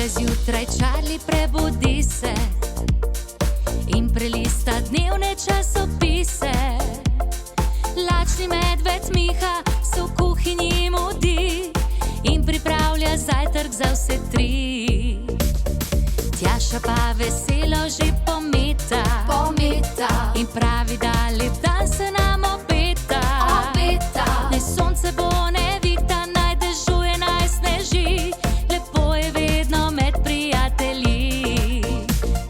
zjutraj Charlie prebudi se in prelista dnevne časopise. Lačni medved Miha se v kuhinji mudi in pripravlja zajtrk za vse tri. Tjaša pa veselo že pometa in pravi, da lep dan se nam obeta. Naj sonce bo nevihta, naj dežuje, naj sneži, lepo je vedno med prijatelji.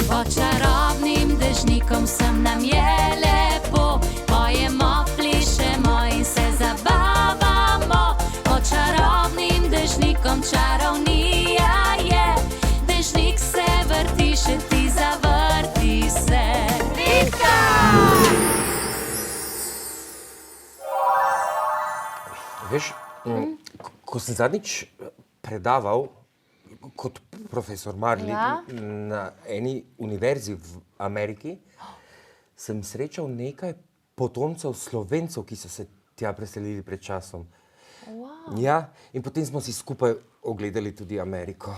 Pod čarobnim dežnikom sem nam je lepo, pojemo, plišemo in se zabavamo. Pod čarobnim dežnikom čarovnija je, dežnik se vrti, še ti zavrti se. Vitka! Veš, ko sem zadnjič predaval kot profesor Marley na eni univerzi v Ameriki, sem srečal nekaj potomcev Slovencev, ki so se tja preselili pred časom. Ja, in potem smo si skupaj ogledali tudi Ameriko.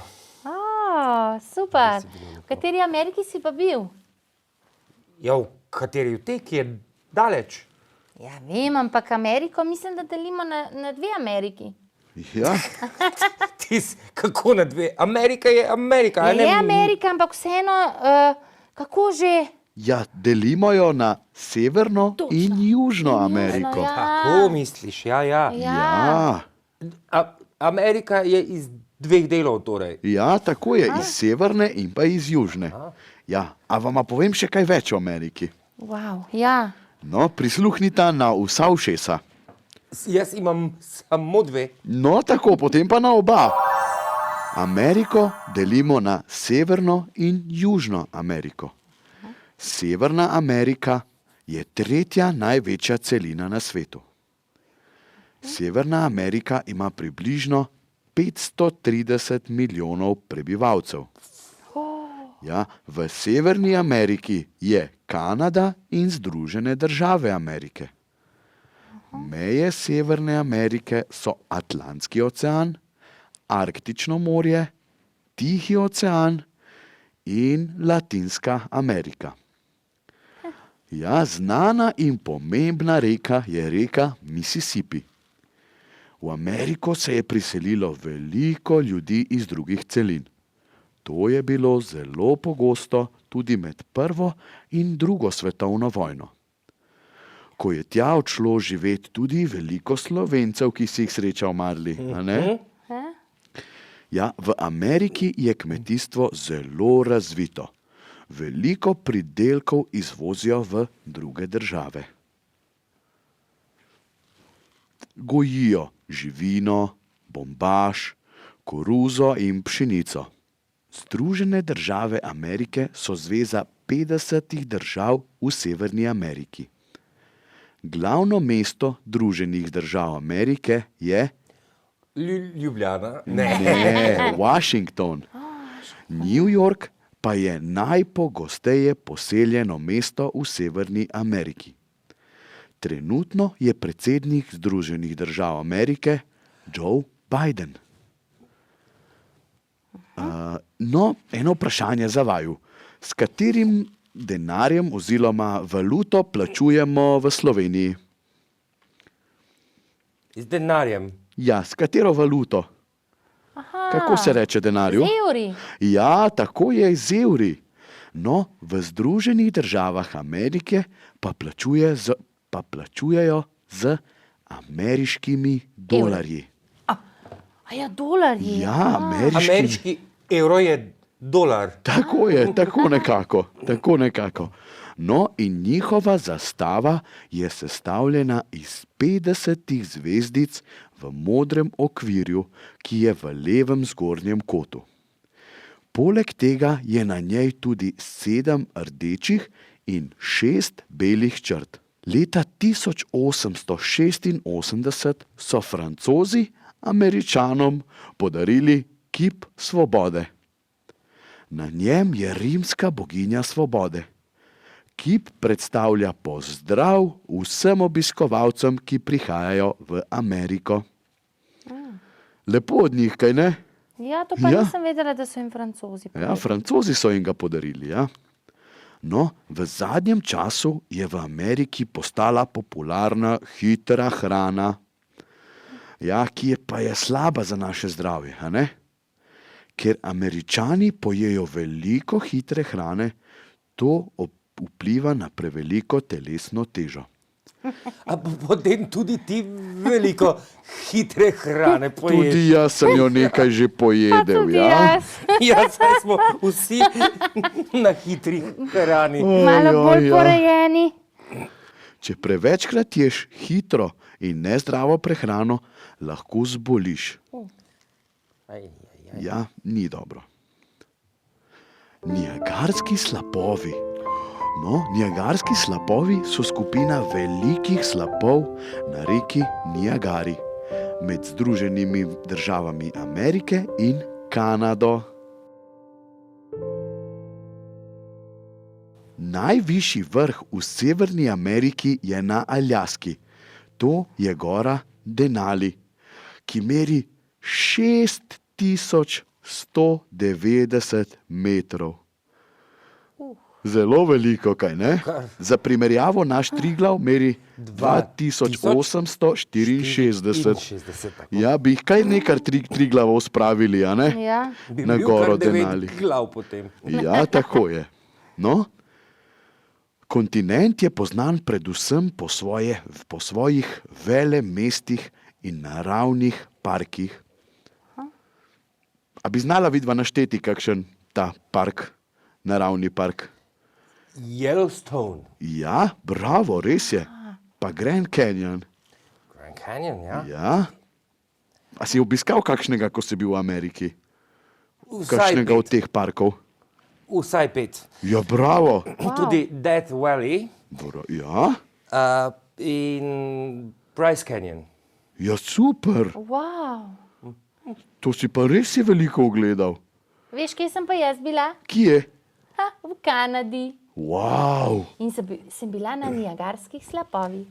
Super. V kateri Ameriki si pa bil? Ja, v kateri v tej, ki je daleč. Ja, vem, ampak Ameriko mislim, da delimo na dve Ameriki. Ja, Kako na dve? Amerika je Amerika. a ne? Je Amerika, ampak vseeno, kako že? ja, delimo jo na Severno in Južno Ameriko. ja. Tako misliš, ja. Ja, Amerika je iz dveh delov torej. ja, tako je, iz Severne in pa iz Južne. Ja, a vama povem še kaj več o Ameriki? Wow, ja. No, prisluhnita na vsa ušesa. Jaz imam samo dve. No, tako, potem pa na oba. Ameriko delimo na Severno in Južno Ameriko. Severna Amerika je tretja največja celina na svetu. Severna Amerika ima približno 530 milijonov prebivalcev. Ja, v Severni Ameriki je Kanada in Združene države Amerike. Meje Severne Amerike so Atlantski ocean, Arktično morje, Tihi ocean in Latinska Amerika. Ja, znana in pomembna reka je reka Mississippi. V Ameriko se je priselilo veliko ljudi iz drugih celin. To je bilo zelo pogosto tudi med prvo in drugo svetovno vojno. Ko je tja odšlo živeti tudi veliko Slovencev, ki si jih srečal, Marli, a ne? Ja, v Ameriki je kmetijstvo zelo razvito. Veliko pridelkov izvozijo v druge države. Gojijo živino, bombaž, koruzo in pšenico. Združene države Amerike so zveza 50 držav v Severni Ameriki. Glavno mesto Združenih držav Amerike je Ljubljana? Ne, Washington. New York pa je najpogosteje poseljeno mesto v Severni Ameriki. Trenutno je predsednik Združenih držav Amerike Joe Biden. No, eno vprašanje za vaju. S katerim denarjem oziroma valuto plačujemo v Sloveniji? Z denarjem. Ja, s katero valuto? Kako se reče denarju? Z evri. Ja, tako je, z evri. No, v Združenih državah Amerike pa plačujejo z ameriškimi dolarji. A ja, dolarji. Ja, Ameriški evro je dolar. Tako je, tako nekako. No, in njihova zastava je sestavljena iz 50 zvezdic v modrem okvirju, ki je v levem zgornjem kotu. Poleg tega je na njej tudi 7 rdečih in 6 belih črt. Leta 1886 so Francozi Američanom podarili kip svobode. Na njem je rimska boginja svobode. Kip predstavlja pozdrav vsem obiskovalcem, ki prihajajo v Ameriko. Lepo od njih, kaj ne? Ja, to pa Ja. nisem vedela, da so jim Francozi. Ja, Francozi so jim ga podarili. Ja. No, v zadnjem času je v Ameriki postala popularna hitra hrana, ja, ki pa je slaba za naše zdravje. A ne? Ker Američani pojejo veliko hitre hrane, to vpliva na preveliko telesno težo. A potem tudi ti veliko hitre hrane poješ. Tudi jaz sem jo nekaj že pojedel. Tudi Ja? jaz. Ja, saj smo vsi na hitri hrani. Malo bolj ja. porejeni. Če prevečkrat ješ hitro in nezdravo prehrano, lahko zboliš. Ja, ni dobro. Niagarski slapovi. No, Niagarski slapovi so skupina velikih slapov na reki Niagari med Združenimi državami Amerike in Kanado. Najvišji vrh v Severni Ameriki je na Aljaski. To je gora Denali, ki meri 6190 metrov. Zelo veliko, kaj ne? Za primerjavo naš Triglav meri 2864. Ja, bi jih kaj nekaj Triglavov spravili, a ne? Ja. Bi Na bil goro kar 9 Denali. glav potem. Ja, tako je. No, kontinent je poznan predvsem po svojih velemestih in naravnih parkih. A bi znala vidva našteti kakšen ta park, naravni park? Yellowstone. Ja, bravo, res je. Pa Grand Canyon. Grand Canyon, ja. Ja. A si obiskal kakšnega, ko si bil v Ameriki? Vsaj Kakšnega od 5. teh parkov? Vsaj 5. Ja, bravo. Tudi Death Valley Ja, in Bryce Canyon. ja, super. Wow. To si pa res je veliko ogledal. Veš, kje sem pa jaz bila? Kje? V Kanadi. Wow. In sem bila na Niagarskih slapovih.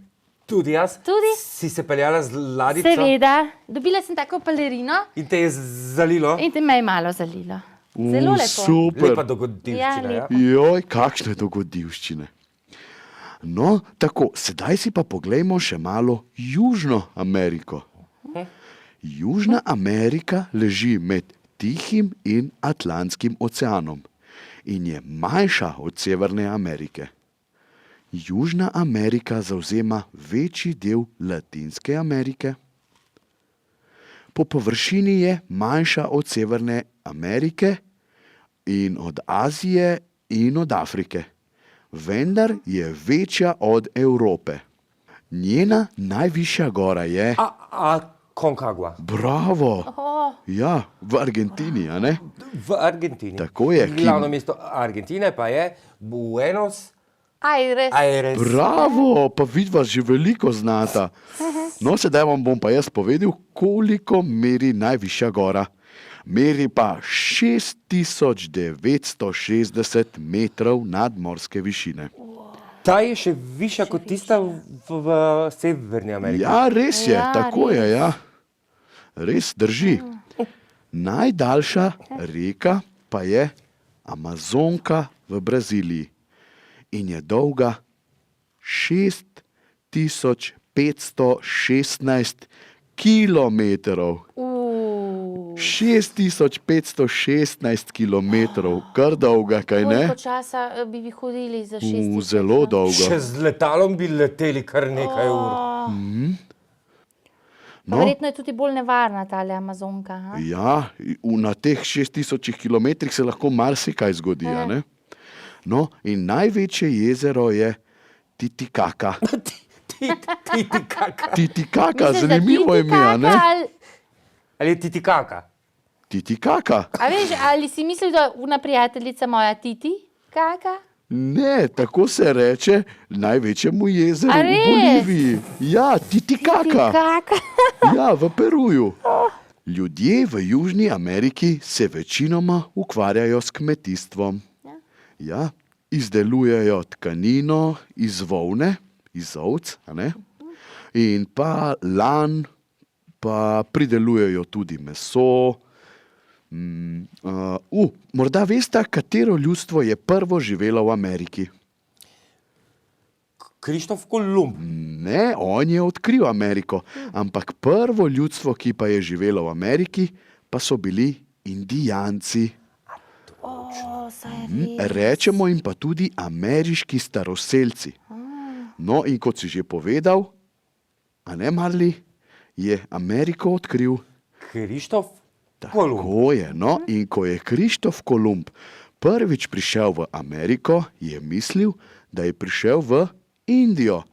Tudi jaz. Tudi? Si se peljala z ladjico Seveda, dobila sem tako pelerino in te je zalilo. in te me je malo zalilo. Zelo lepo. Super. Lepa dogodivščina. Ja, Ja, Joj, kakšne dogodivščine. No, tako, sedaj si pa poglejmo še malo Južno Ameriko. Južna Amerika leži med Tihim in Atlantskim oceanom in je manjša od Severne Amerike. Južna Amerika zavzema večji del Latinske Amerike. Po površini je manjša od Severne Amerike in od Azije in od Afrike, vendar je večja od Evrope. Njena najvišja gora je, Concagua. bravo, ja, v Argentini, a ne? V Argentini. Tako je, Glavno mesto Argentine pa je Buenos Aires. Aires. Bravo, pa vidva že veliko znata. No, sedaj vam bom pa jaz povedal, koliko meri najvišja gora. Meri pa 6960 metrov nadmorske višine. Ta je še višja kot tista v Severni Ameriki. Ja, res je, Ja, tako je, res. ja. Res drži. Najdaljša reka pa je Amazonka v Braziliji in je dolga 6516 kilometrov. 6516 kilometrov, kar dolga, kaj ne? Koliko časa bi vi hodili za 6 Zelo dolgo. Še z letalom bi leteli kar nekaj ur. No, Verjetno je tudi bolj nevarna ta Amazonka. Ha? ja, na teh 6000 kilometrih se lahko marsikaj zgodi, a ne? No, in največje jezero je Titicaka. Titicaka. Titicaka, Misliš, da zanimivo ime, a ne? Titicaka Ali je Titicaka? Titicaka. A veš, ali si mislil, da una prijateljica moja Titi? Kaka? Ne, tako se reče največjemu jezeru A v res? Boliviji. Ja, Titicaka. Kaka? Ja, v Peruju. Ljudje v Južni Ameriki se večinoma ukvarjajo s kmetijstvom. Ja, izdelujejo tkanino iz volne, iz ovc, a ne? In pa lan, pa pridelujejo tudi meso, Morda veste, katero ljudstvo je prvo živelo v Ameriki? Krištof Kolumb. Ne, on je odkril Ameriko, ampak prvo ljudstvo, ki pa je živelo v Ameriki, pa so bili Indijanci. Rečemo jim pa tudi ameriški staroselci. No, in kot si že povedal, a ne, Marli, je Ameriko odkril. Krištof Kolumb. Tako je, no, in ko je Krištof Kolumb prvič prišel v Ameriko, je mislil, da je prišel v Indijo.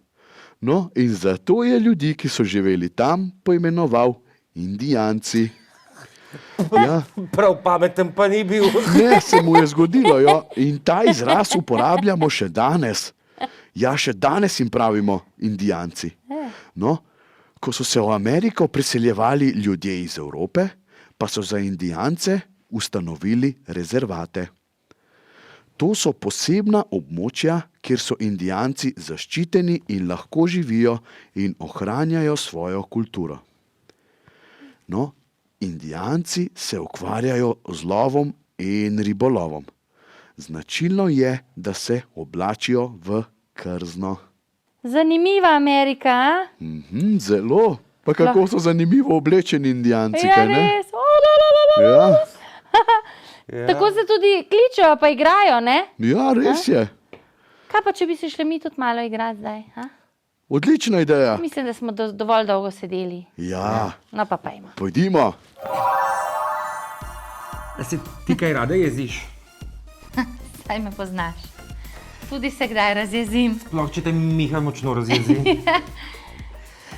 No, in zato je ljudi, ki so živeli tam, poimenoval Indijanci. Ja. Prav pameten pa ni bil. Ne, se mu je zgodilo, jo. In ta izraz uporabljamo še danes. Ja, še danes jim pravimo Indijanci. No, ko so se v Ameriko priseljevali ljudje iz Evrope, pa so za Indijance ustanovili rezervate. To so posebna območja, kjer so Indijanci zaščiteni in lahko živijo in ohranjajo svojo kulturo. No, Indijanci se ukvarjajo z lovom in ribolovom. Značilno je, da se oblačijo v krzno. Zanimiva Amerika, a? Zelo. Pa kako so zanimivo oblečeni Indijanci, Ja, kaj ne? res. Ja, Tako se tudi kličejo, pa igrajo, ne? ja, res je. Kaj pa, če bi se šli mi tudi malo igrati zdaj? A? Odlična ideja. Mislim, da smo dovolj dolgo sedeli. Ja, No pa pojmo. pojdimo. A se ti kaj rada jeziš? Saj me poznaš. Tudi se kdaj razjezim. Sploh, če te Miha močno razjezi.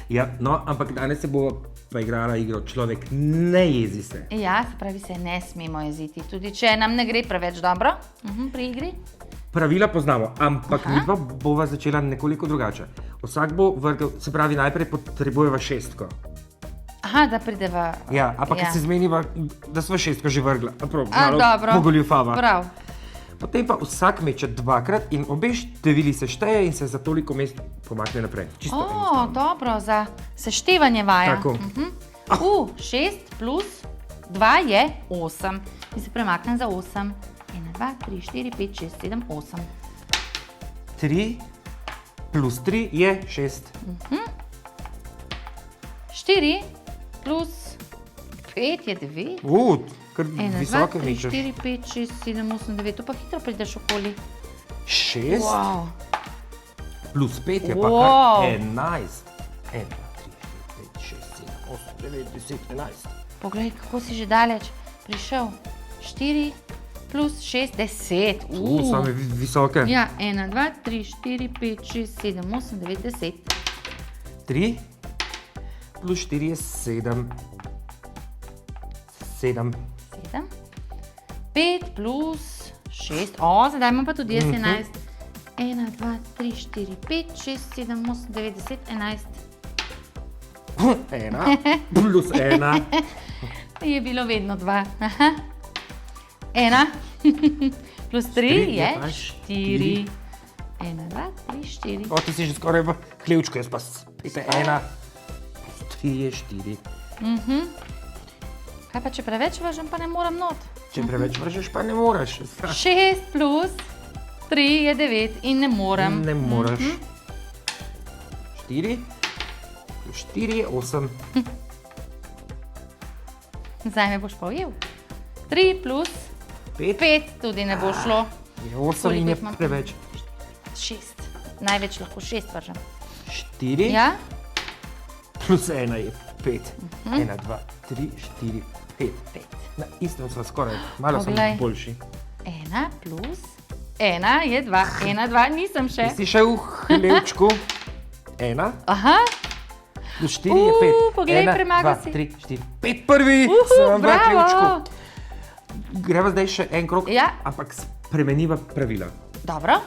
Ja, no, ampak danes se bo pa igrala igro Človek ne jezi se. Ja, se pravi, se ne smemo jeziti, tudi če nam ne gre preveč dobro pri igri. Pravila poznamo, ampak mi pa bova začela nekoliko drugače. Vsak bo vrgel, se pravi, najprej potrebujeva šestko. Aha, da prideva. Ja, ampak Ja. se zmeniva, da sva šestko že vrgla. Prav, A, malo dobro. pogoljufava. Prav. Potem pa vsak meče dvakrat in obe števili se šteje in se za toliko mest pomakne naprej. Čisto enostavno. Dobro, za seštevanje vaja. Tako. 6 plus 2 je 8. In se premaknem za 8. 1, 2, 3, 4, 5, 6, 7, 8. 3 plus 3 je 6. 4 plus 5 je 9. Kar 1, 2, visoke 3, mečeš. 4, 5, 6, 7, 8, 9. To pa hitro prideš okoli. 6 Wow. plus 5 je pa Wow. kar 11. 1, 2, 3, 4, 5, 6, 7, 8, 9, 10, 11. Poglej, kako si že daleč prišel. 4 plus 6, 10. Same visoke. Ja, 1, 2, 3, 4, 5, 6, 7, 8, 9, 10. 3 plus 4 je 7. 7. 7. 5 plus 6. O, zdaj imam pa tudi jaz 11. 1, 2, 3, 4, 5, 6, 7, 8, 9, 10, 11. 1 plus 1. Je bilo vedno 2. 1 plus 3 Tri je je pa 4. 1, 2, 3, 4. O, ti si že skoraj v hlevčku, jaz pa spet 1 plus 3 je 4. Kaj pa, če preveč vržem, pa ne morem not? Če preveč vržeš, pa ne moreš. 6 plus 3 je 9 in ne morem. Ne moreš. 4 plus 4 je 8. Zdaj me boš pa ujel. 3 plus 5 5 tudi ne bo šlo. je 8 in je Koliko jih imam? preveč. 6. Največ lahko 6 vržem. 4 Ja? plus 1 je 5. 1, 2, 3, 4, 5. 5. Na istem smo skoraj, malo sem Poglej. boljši. 1 plus 1 je 2. 1, 2 nisem še. Si še v hlevčku. 1 Aha, plus 4 je 5. poglej, 1, premagal 2, si. 3, 4, 5 prvi. Sem v bravo. hlevčku. Greva zdaj še en krog, Ja. ampak spremeniva pravila. dobro.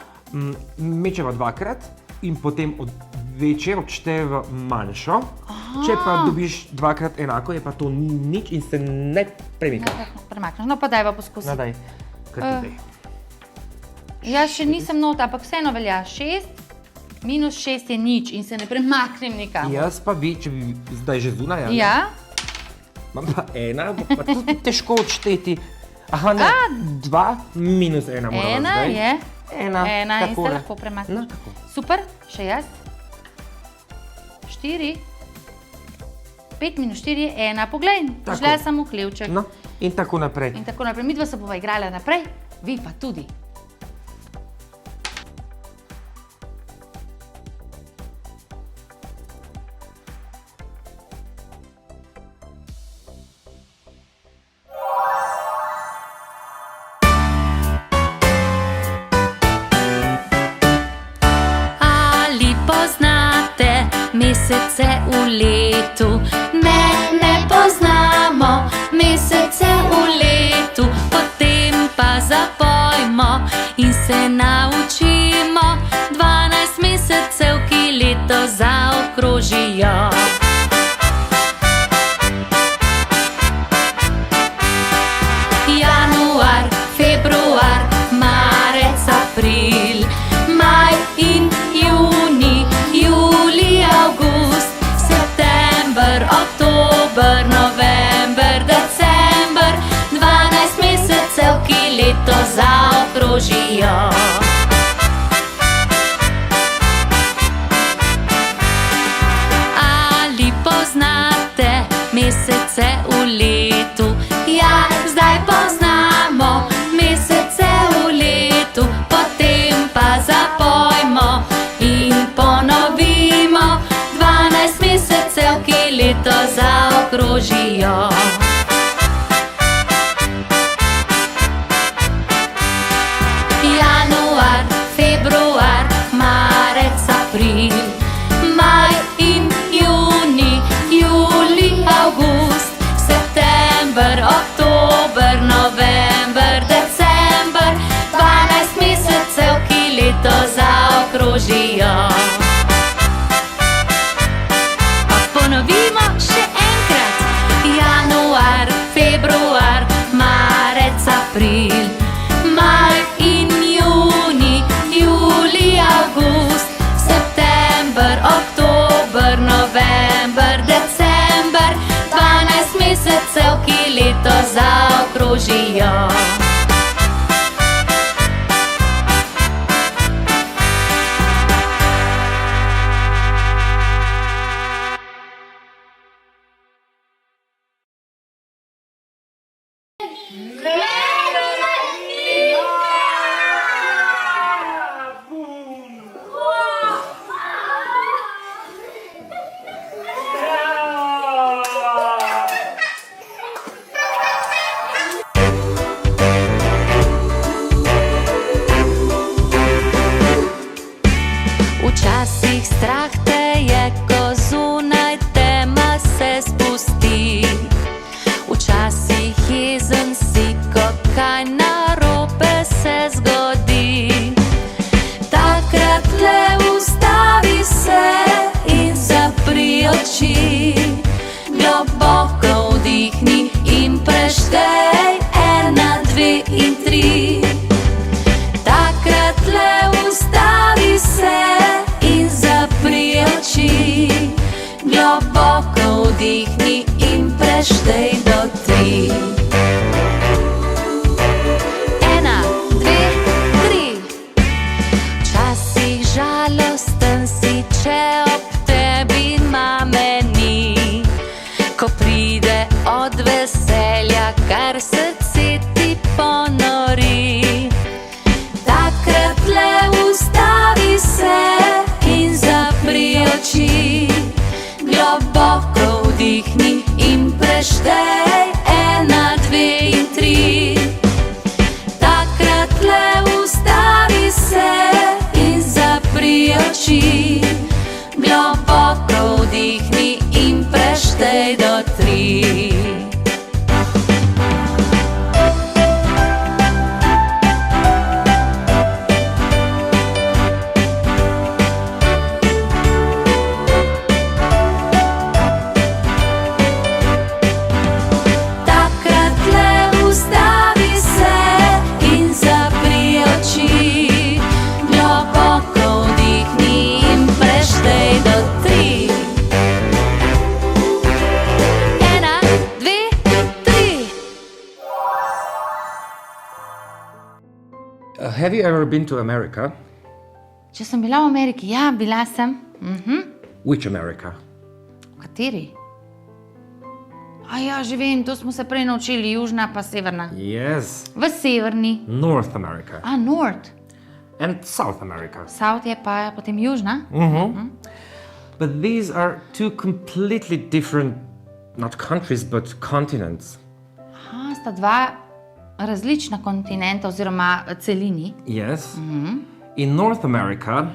Mečeva dvakrat in potem od večje odšteva manjšo. Če pa dobiš dvakrat enako, je pa to nič in se ne premika. Premakneš. No pa dajva poskusiti. Nadaj, kar ti dej. Jaz še nisem not, ampak vseeno velja. 6 minus 6 je nič in se ne premaknem nikam. Jaz pa bi, če bi zdaj že zunaj, Ja, Pa ena, pa tudi težko odšteti. Aha, ne, 2 minus 1 moramo Ena zdaj. je. Ena, Ena in se takole. lahko premakneš. No, tako. Super, še jaz. 4. 5 minus 4 je 1. Poglej, Tako. šla sem v hlevček. No, in tako naprej. In tako naprej. Midva se bova igrala naprej, vi pa tudi. Ali poznate mesece v letu? Ne poznamo mesece v letu, potem pa zapojmo in se naučimo 12 mesecev, ki leto zaokrožijo. Januar, februar, marec, april, maj in juni, julij, avgust, september, oktober, november, december, 12 mesecev, ki leto zaokrožijo. Ali poznate mesece v letu? Ja, zdaj poznamo mesece v letu, potem pa zapojmo in ponovimo 12 mesecev, ki leto zaokrožijo. Januar, februar, marec, april, maj in juni, julij, avgust, september, oktober, november, december, 12 mesecev, ki leto zaokrožijo. Pa ponovimo še enkrat. Januar, februar, marec, april, maj in juni, julij, avgust, september, oktober, november, december, 12 mesecev, ki leto zaokrožijo. Včasih strah te je, ko zunaj tema se spusti. Včasih jezen si, ko kaj narobe se zgodi. Takrat le ustavi se in zapri oči. Globoko vdihni in preštej 1, 2 in 3. Takrat le ustavi se in zapri oči. Globoko vdihni in preštej do 3. 1, 2, 3. Včasih žalosten si, če ob tebi mame ni. Ko pride od veselja, kar srce ti ponori. Takrat le ustavi se in zapri oči. Globoko vdihni in preštej 1, 2 in 3. Takrat le ustavi se in zapri oči. Globoko vdihni in preštej do 3. Have you ever been to America? Če sem bila v Ameriki, ja, bila sem. Which America? Kateri? A ja, že vem, to smo se prej naučili, južna pa severna. Yes, V severni. North America. A, North. And South America. South je pa potem južna. But these are two completely different, not countries, but continents. Aha, sta dva različna kontinenta oziroma celini. Yes. In North America,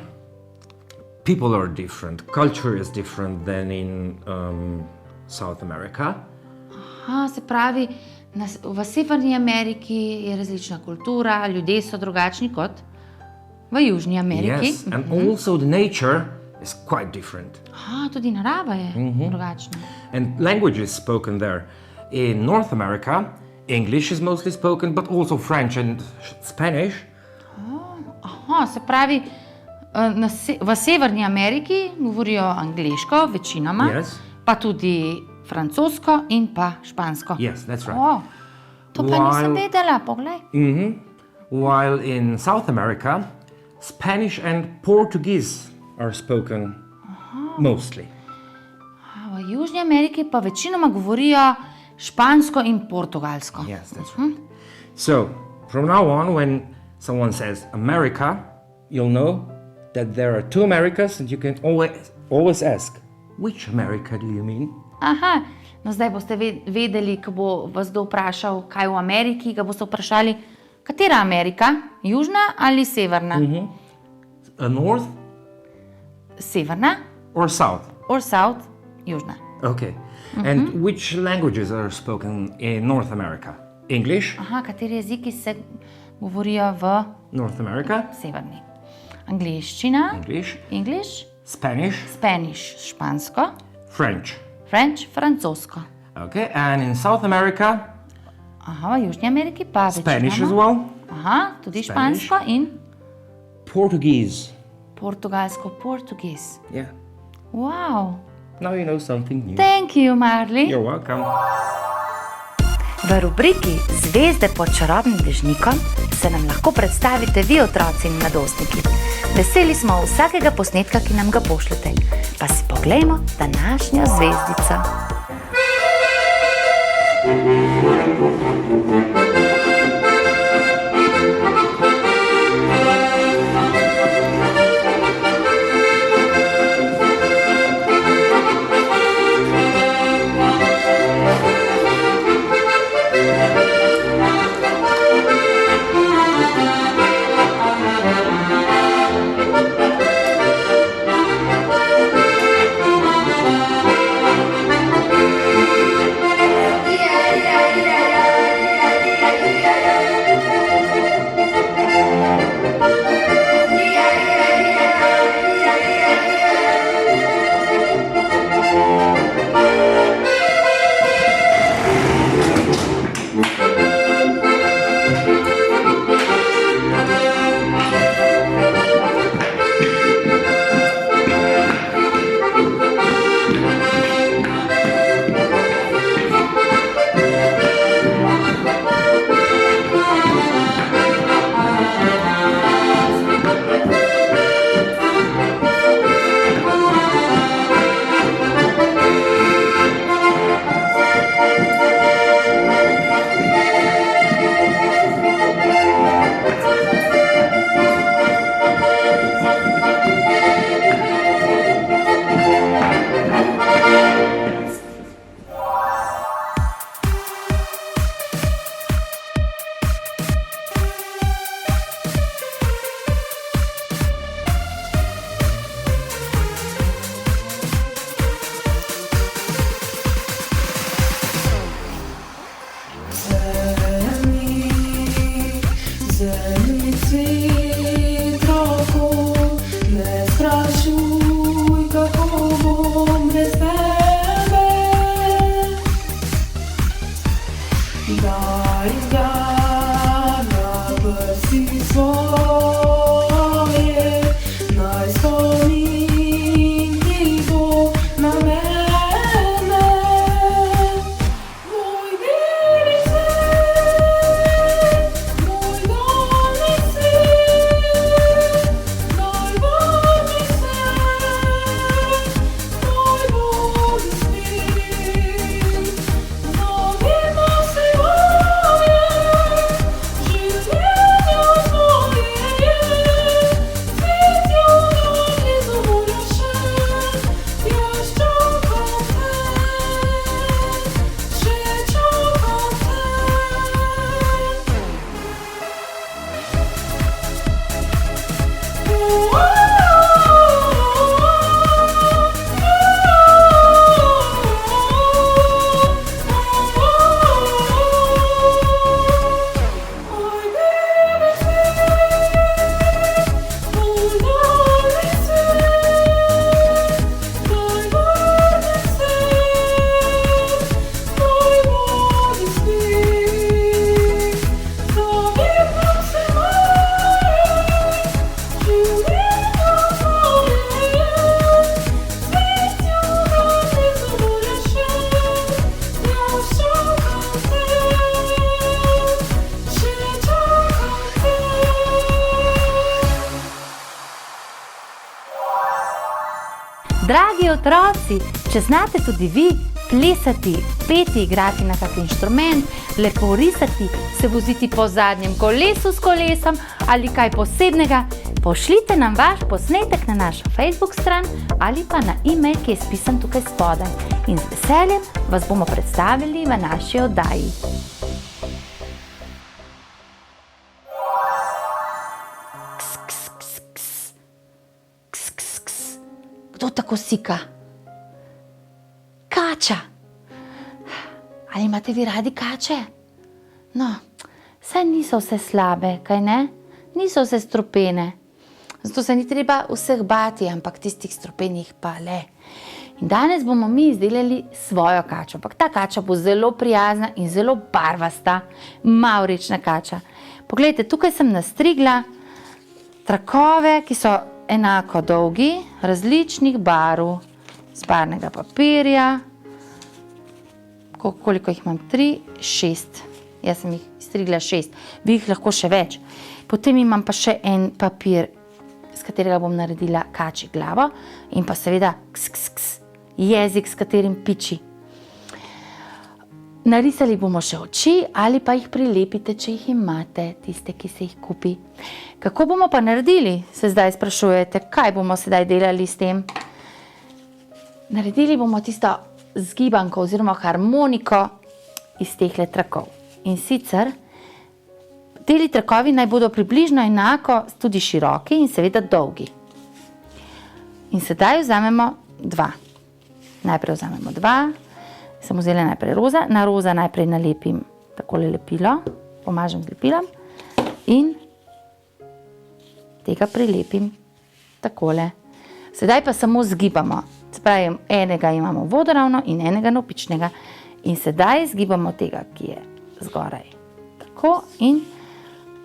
people are different. Culture is different than in South America. Aha, se pravi, v Severni Ameriki je različna kultura, ljudje so drugačni kot v Južni Ameriki. Yes, and also the nature is quite different. Aha, tudi narava je drugačna. And languages spoken there. In North America, English is mostly spoken, but also French and Spanish. Aha, se pravi, v Severni Ameriki govorijo angleško, večinoma, Yes. pa tudi francosko in pa špansko. Yes, that's right. O, to pa nisem While- vedela, poglej. While in South America, Spanish and Portuguese are spoken mostly. A v Južni Ameriki pa večinoma govorijo špansko in portugalsko. Yes, that's right. So, from now on, when someone says America, you'll know that there are two Americas and you can always ask, which America do you mean? Aha, no zdaj boste vedeli, ko bo vas kdo vprašal, kaj v Ameriki, ga boste vprašali, katera Amerika, južna ali severna? A north Severna or south? or south, južna. Okay. And which languages are spoken in North America? English, Aha, kateri jeziki se govorijo v North America, severni? Angleščina, English, English, Spanish, Spanish, špansko, French. French, francosko. Okay, and in South America, Aha, v Južni Ameriki pa Spanish as večinoma. well, Aha, tudi Spanish. špansko in Portuguese. portugalsko, portugis. Yeah. Wow, Now you know something new. thank you, Marley. You're welcome. V rubriki Zvezde pod čarobnim dežnikom se nam lahko predstavite vi, otroci in mladostniki. Veseli smo vsakega posnetka, ki nam ga pošljete. Pa si poglejmo današnjo zvezdico. Otroci, če znate tudi vi plesati, peti, igrati na kak inštrument, lepo risati, se voziti po zadnjem kolesu s kolesom ali kaj posebnega, pošljite nam vaš posnetek na našo Facebook stran ali pa na e-mail, ki je spisan tukaj spodaj. In z veseljem vas bomo predstavili v naši oddaji. Kdo tako sika? Kača. Ali imate vi radi kače? No, saj niso vse slabe, kaj ne? Niso vse strupene. Zato se ni treba vseh bati, ampak tistih strupenih pa le. In danes bomo mi izdelali svojo kačo. Ampak ta kača bo zelo prijazna in zelo barvasta, mavrična kača. Poglejte, tukaj sem nastrigla trakove, ki so enako dolgi, različnih barv, z barvnega papirja. Koliko jih imam? 3, 6. Jaz sem jih strigla 6. Vi jih lahko še več. Potem imam pa še en papir, s katerega bom naredila kači glavo in pa seveda jezik, s katerim piči. Narisali bomo še oči ali pa jih prilepite, če jih imate, tiste, ki se jih kupi. Kako bomo pa naredili, se zdaj sprašujete, kaj bomo sedaj delali s tem? Naredili bomo tisto zgibanko oziroma harmoniko iz tehle trakov. In sicer, teli trakovi naj bodo približno enako, tudi široki in seveda dolgi. In sedaj vzamemo 2. Najprej vzamemo 2. Sem vzela najprej roza. Na roza najprej nalepim takole lepilo, pomažem z lepilom in tega prilepim takole. Sedaj pa samo zgibamo. Se pravi, enega imamo vodoravno in enega navpičnega. In sedaj zgibamo tega, ki je zgoraj. Tako in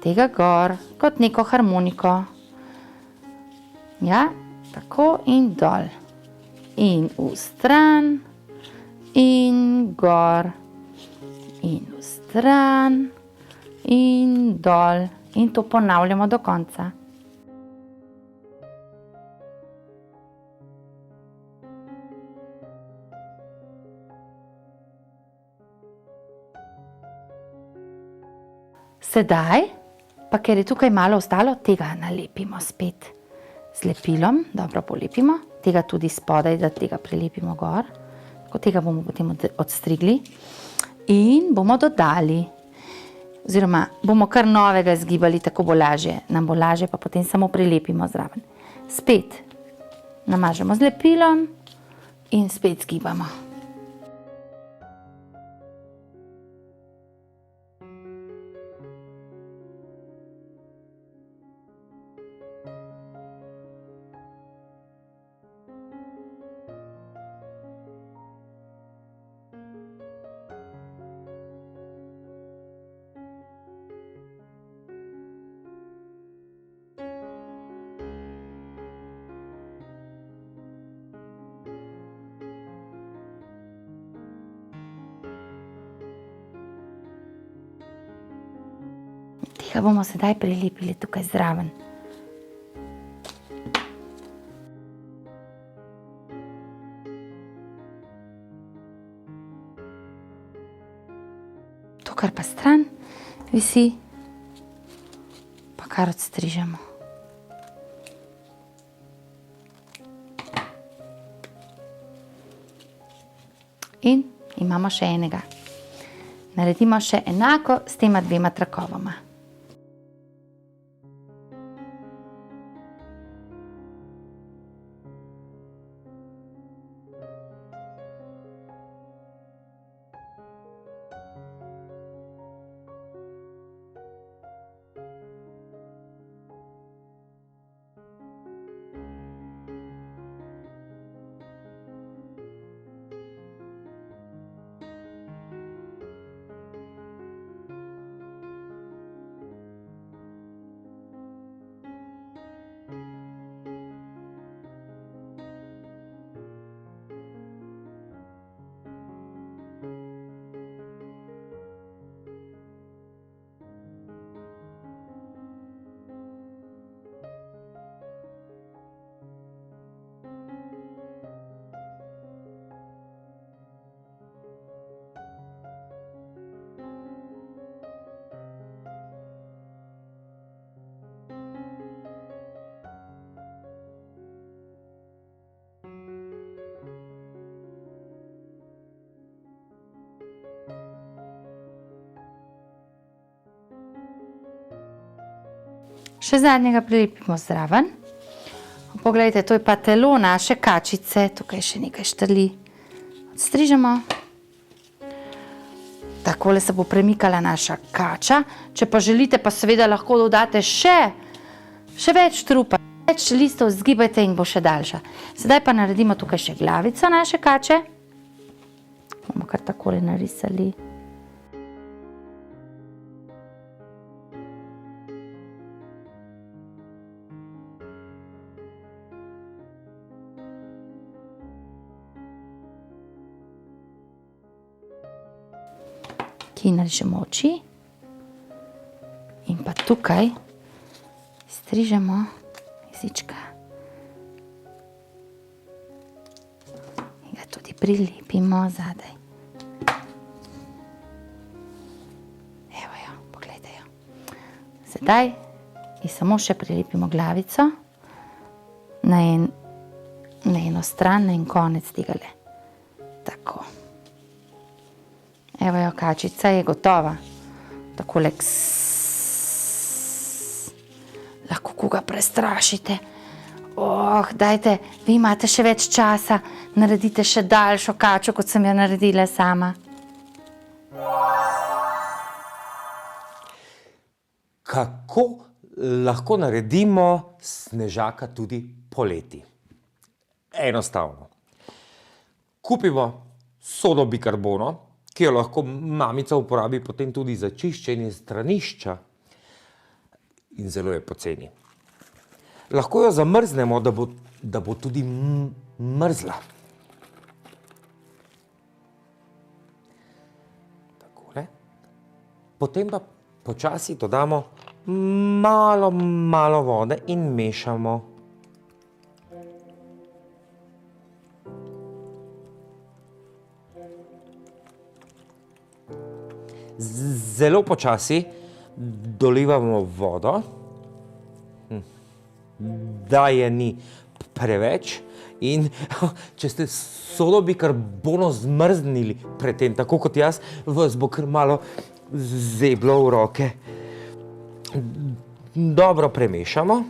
tega gor, kot neko harmoniko. Ja, tako in dol. In v stran. In gor, in v stran, in dol. In to ponavljamo do konca. Sedaj, pa ker je tukaj malo ostalo, tega nalepimo spet z lepilom, dobro polepimo, tega tudi spodaj, da tega prilepimo gor. Tega bomo potem odstrigli in bomo dodali, oziroma bomo kar novega zgibali, tako bo lažje. Nam bo lažje, pa potem samo prilepimo zraven. Spet namažemo z lepilom in spet zgibamo. Tega bomo sedaj prilepili tukaj zraven. To, kar pa stran visi, pa kar odstrižemo. In imamo še enega. Naredimo še enako s tema 2 trakovoma. Še zadnjega prilepimo zraven. Poglejte, to je pa telo naše kačice, tukaj še nekaj štrli. Odstrižemo. Takole se bo premikala naša kača. Če pa želite, pa seveda lahko dodate še več trupa, več listov zgibajte in bo še daljša. Sedaj pa naredimo tukaj še glavico naše kače. Bomo kar takole narisali. Ki narišemo oči in pa tukaj strižemo jezička in ga tudi prilepimo zadaj. Evo jo, pogledaj jo. Sedaj ji samo še prilepimo glavico na eno stran, na en konec tegale. Tako. Evo jo, kačica je gotova. Takole lahko koga prestrašite. Dajte, vi imate še več časa, naredite še daljšo kačo, kot sem jo naredila sama. Kako lahko naredimo snežaka tudi poleti? Enostavno. Kupimo sodo bikarbono, ki jo lahko mamica uporabi potem tudi za čiščenje stranišča in zelo je poceni. Lahko jo zamrznemo, da bo tudi mrzla. Takole. Potem pa počasi dodamo malo vode in mešamo. Zelo počasi dolivamo vodo, da je ni preveč in če ste sodo bikarbono zmrznili predtem, tako kot jaz, vas bo kar malo zeblo v roke. Dobro premešamo.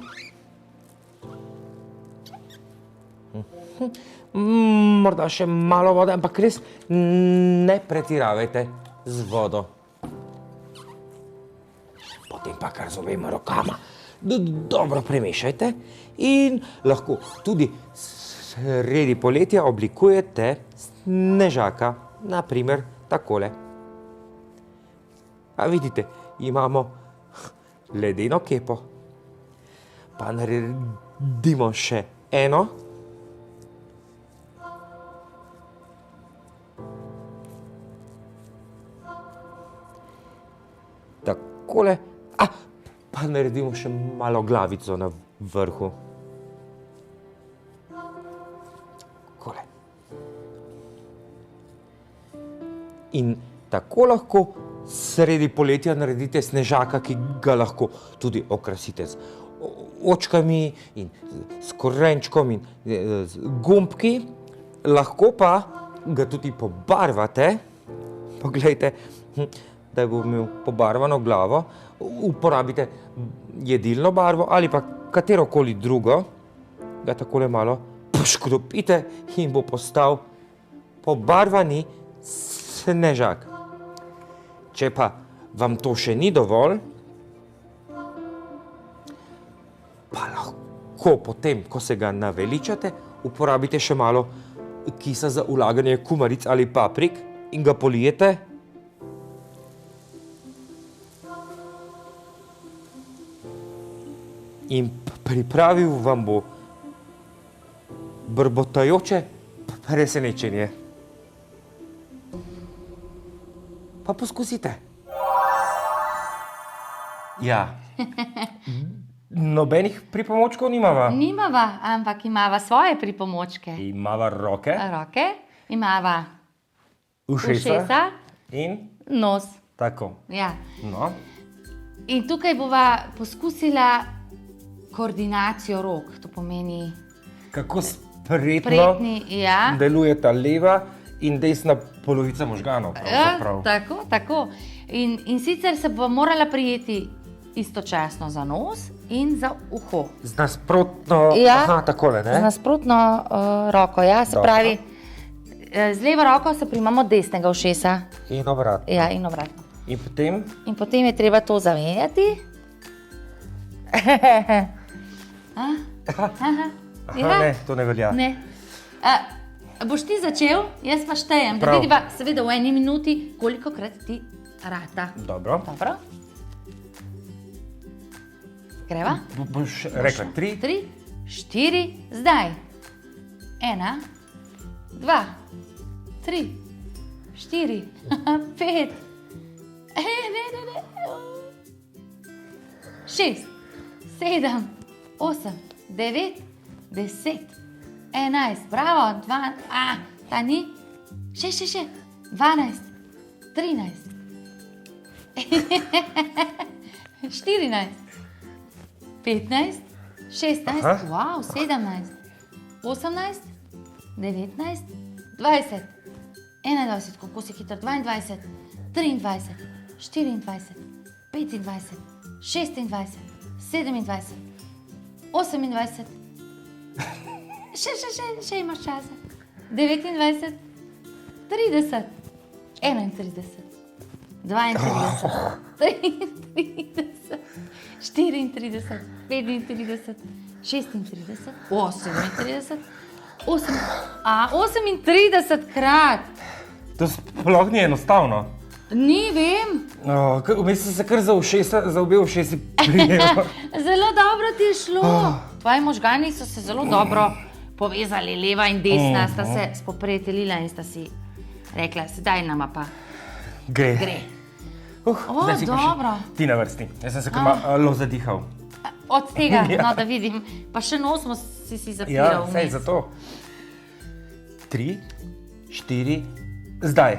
Morda še malo vode, ampak res ne pretiravajte z vodo. Potem pa kar z obema rokama dobro premešajte in lahko tudi sredi poletja oblikujete snežaka, na primer takole. A vidite, imamo ledeno kepo, pa naredimo še eno. Takole. Pa naredimo še malo glavico na vrhu. Takole. In tako lahko sredi poletja naredite snežaka, ki ga lahko tudi okrasite z očkami in s korenčkom in z gumbki. Lahko pa ga tudi pobarvate. Poglejte, da bo imel pobarvano glavo. Uporabite jedilno barvo ali pa katerokoli drugo, ga takole malo poškropite in bo postal pobarvani snežak. Če pa vam to še ni dovolj, pa lahko potem, ko se ga naveličate, uporabite še malo kisa za vlaganje kumaric ali paprik in ga polijete. In pripravil vam bo brbotajoče presenečenje. Pa poskusite. Ja. Nobenih pripomočkov nimava? Nimava, ampak imava svoje pripomočke. Imava roke. Roke, imava ušesa in nos. tako. Ja. No. In tukaj bova poskusila koordinacijo rok, to pomeni Kako spretno ja. delujeta leva in desna polovica možganov. Ja, tako. In sicer se bo morala prijeti istočasno za nos in za uho. Z nasprotno, Ja. aha, takole, Z ne? nasprotno roko, ja, se Dobro. pravi, z levo roko se primamo desnega ušesa. In obratno. Ja, in obratno. In potem, In potem je treba to zamenjati. aha, Ja. ne, to ne velja. Ne. Boš ti začel, jaz pa štejem, da Prav. vidiva seveda v 1 minuti, kolikokrat ti rata. Dobro. Dobro. Greva? Boš rekla 3, 3, 4, zdaj. 1, 2, 3, 4, 5, ne. 6, 7, 8, 9, 10, 11, bravo, 12, ta ni, še, 12, 13, 14, 15, 16, Aha. wow, 17, 18, 19, 20, 21, kako si hiter, 22, 23, 24, 25, 26, 27, 28, še imaš časa, 29, 30, 31, 32, 33, 34, 35, 36, 37, 38 krat. to sploh ni enostavno. Ni, vem, Vmes sem se kar za obe ušesi prijel. zelo dobro ti je šlo. Tvoji možgani so se zelo dobro povezali, leva in desna, sta se spopretelila in sta si rekla, sedaj nama pa Gre. gre. Zdaj si pa še dobro. ti na vrsti. Jaz sem se kar malo zadihal. Od tega, Ja. no da vidim, pa še nos smo si Ja, zapiral. saj vmes. zato. 3, 4, zdaj.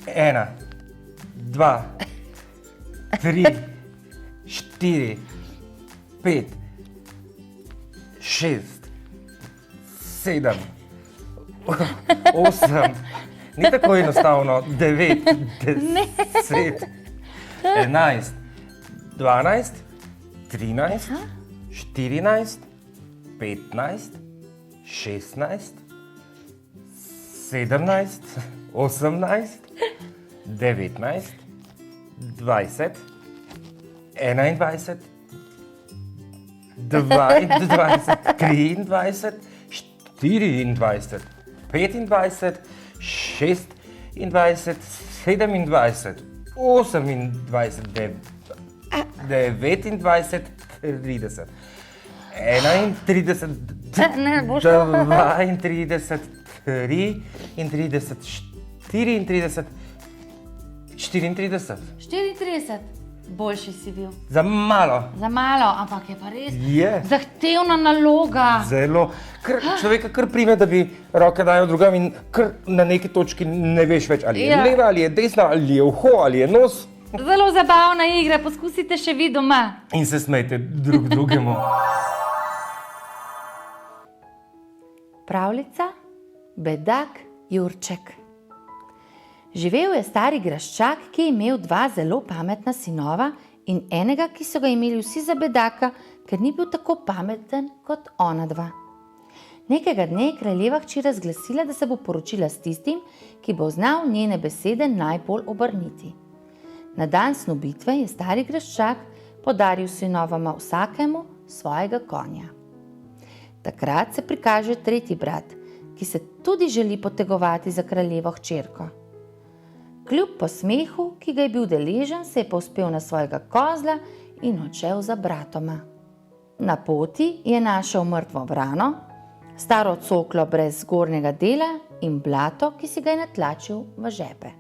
1, 2, 3, 4, 5, 6, 7, 8, ni tako enostavno, 9, 10, 11, 12, 13, 14, 15, 16, 17, 18, 19, 20, 21, 22, 23, 24, 25, 26, 27, 28, 29, 30, 31, Ne, boš 32, 33, 34, 34. 34, boljši si bil. Za malo. Za malo, ampak je pa res Je. zahtevna naloga. Zelo. Človeka kar prime, da bi roke dajal drugam in kar na neki točki ne veš več, ali je Ja. leva, ali je desna, ali je uho, ali je nos. Zelo zabavna igra, poskusite še vi doma. In se smejte drug drugemu. Pravljica Bedak Jurček. Živel je stari graščak, ki je imel 2 zelo pametna sinova in enega, ki so ga imeli vsi za bedaka, ker ni bil tako pameten kot ona 2. Nekega dne je kraljeva hči razglasila, da se bo poročila s tistim, ki bo znal njene besede najbolj obrniti. Na dan snubitve je stari graščak podaril sinovama vsakemu svojega konja. Takrat se prikaže tretji brat, ki se tudi želi potegovati za kraljevo hčerko. Kljub posmehu, ki ga je bil deležen, se je povzpel na svojega kozla in odšel za bratoma. Na poti je našel mrtvo vrano, staro coklo brez zgornjega dela in blato, ki si ga je natlačil v žepe.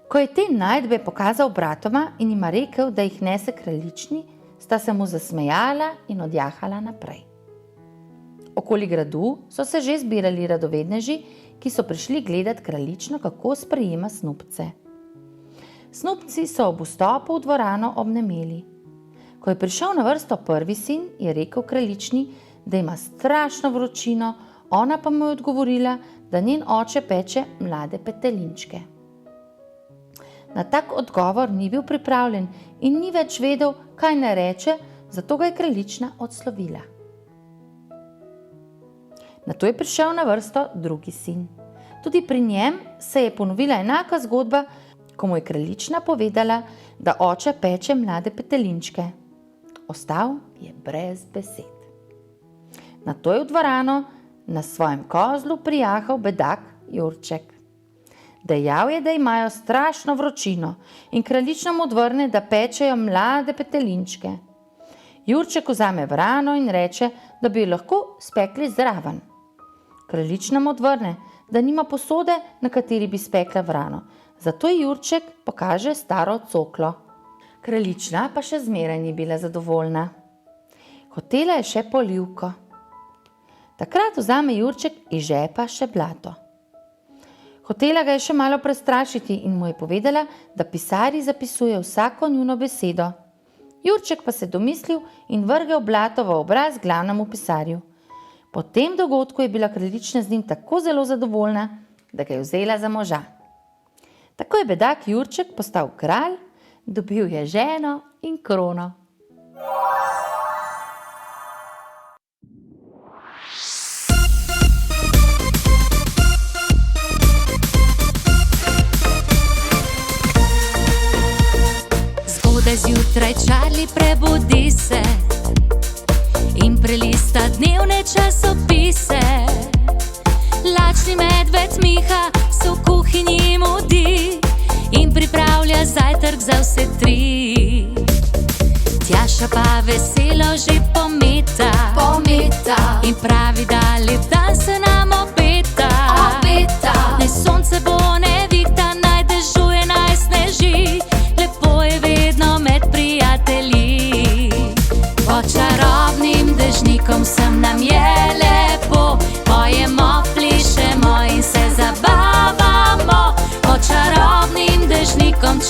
Ko je te najdbe pokazal bratoma in jima rekel, da jih nese kraljični, sta se mu zasmejala in odjahala naprej. Okoli gradu so se že zbirali radovedneži, ki so prišli gledat kraljično, kako sprejema snubce. Snubci so ob vstopu v dvorano obnemeli. Ko je prišel na vrsto prvi sin, je rekel kraljični, da ima strašno vročino, ona pa mu je odgovorila, da njen oče peče mlade petelinčke. na tak odgovor ni bil pripravljen in ni več vedel, kaj naj reče, zato ga je kraljična odslovila. Nato je prišel na vrsto drugi sin. Tudi pri njem se je ponovila enaka zgodba, ko mu je kraljična povedala, da oče peče mlade petelinčke. Ostal je brez besed. Nato je v dvorano na svojem kozlu prijahal bedak Jurček. Dejal je, da imajo strašno vročino in kraljična mu odvrne, da pečejo mlade petelinčke. Jurček vzame vrano in reče, da bi jo lahko spekli zraven. Kraljična mu odvrne, da nima posode, na kateri bi spekla vrano. Zato ji Jurček pokaže staro coklo. Kraljična pa še zmeraj ni bila zadovoljna. Hotela je še polivko. Takrat vzame Jurček iz žepa še blato. Hotela ga je še malo prestrašiti in mu je povedala, da pisarji zapisuje vsako njuno besedo. Jurček pa se domislil in vrgel blato v obraz glavnemu pisarju. Po tem dogodku je bila kraljična z njim tako zelo zadovoljna, da ga je vzela za moža. Tako je bedak Jurček postal kralj, dobil je ženo in krono. Zjutraj Charlie prebudi se in prelista dnevne časopise. Lačni medved Miha se v kuhinji mudi in pripravlja zajtrk za vse tri. Tjaša pa veselo že pometa in pravi, da lep dan se nam obeta. Naj sonce bo nevihta, naj dežuje, naj sneži, lepo je vedno med prijatelji. Pod čarobnim dežnikom sem nam je lepo, pojemo, plišemo in se zabavamo. Pod čarobnim dežnikom